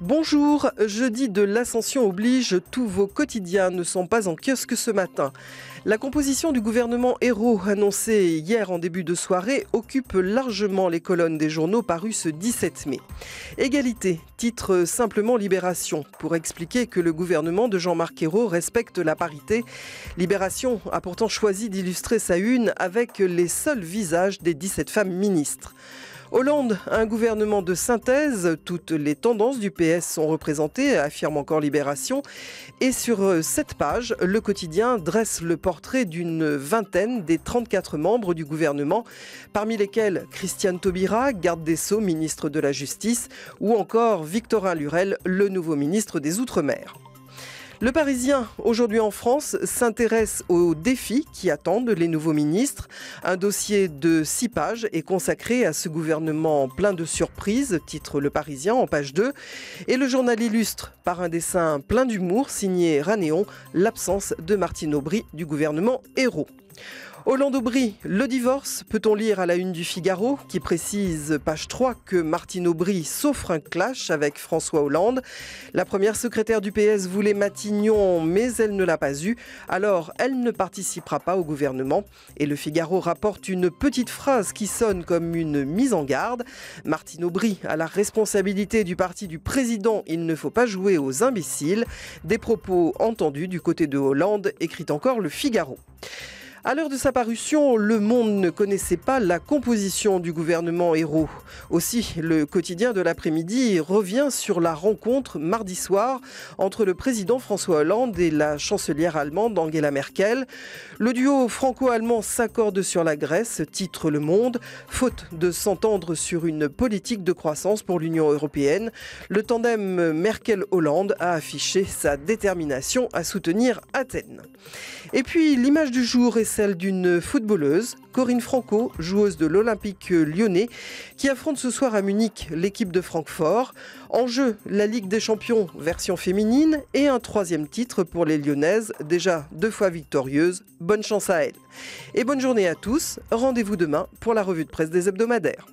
Bonjour, jeudi de l'Ascension oblige, tous vos quotidiens ne sont pas en kiosque ce matin. La composition du gouvernement Ayrault, annoncée hier en début de soirée, occupe largement les colonnes des journaux parus ce 17 mai. Égalité, titre simplement Libération, pour expliquer que le gouvernement de Jean-Marc Ayrault respecte la parité. Libération a pourtant choisi d'illustrer sa une avec les seuls visages des 17 femmes ministres. Hollande, un gouvernement de synthèse, toutes les tendances du PS sont représentées, affirme encore Libération. Et sur 7 pages, le quotidien dresse le portrait d'une vingtaine des 34 membres du gouvernement, parmi lesquels Christiane Taubira, garde des Sceaux, ministre de la Justice, ou encore Victorin Lurel, le nouveau ministre des Outre-mer. Le Parisien, aujourd'hui en France, s'intéresse aux défis qui attendent les nouveaux ministres. Un dossier de 6 pages est consacré à ce gouvernement plein de surprises, titre Le Parisien en page 2. Et le journal illustre par un dessin plein d'humour signé Ranéon l'absence de Martine Aubry du gouvernement Ayrault. Hollande-Aubry, le divorce, peut-on lire à la une du Figaro, qui précise, page 3, que Martine Aubry s'offre un clash avec François Hollande. La première secrétaire du PS voulait Matignon, mais elle ne l'a pas eu, alors elle ne participera pas au gouvernement. Et le Figaro rapporte une petite phrase qui sonne comme une mise en garde. Martine Aubry a la responsabilité du parti du président, il ne faut pas jouer aux imbéciles. Des propos entendus du côté de Hollande, écrit encore le Figaro. À l'heure de sa parution, Le Monde ne connaissait pas la composition du gouvernement Ayrault. Aussi, le quotidien de l'après-midi revient sur la rencontre mardi soir entre le président François Hollande et la chancelière allemande Angela Merkel. Le duo franco-allemand s'accorde sur la Grèce, titre Le Monde. Faute de s'entendre sur une politique de croissance pour l'Union européenne, le tandem Merkel-Hollande a affiché sa détermination à soutenir Athènes. Et puis, l'image du jour est celle d'une footballeuse, Corinne Franco, joueuse de l'Olympique lyonnais, qui affronte ce soir à Munich l'équipe de Francfort. En jeu, la Ligue des Champions version féminine et un 3e titre pour les Lyonnaises, déjà 2 fois victorieuses. Bonne chance à elles. Et bonne journée à tous. Rendez-vous demain pour la revue de presse des hebdomadaires.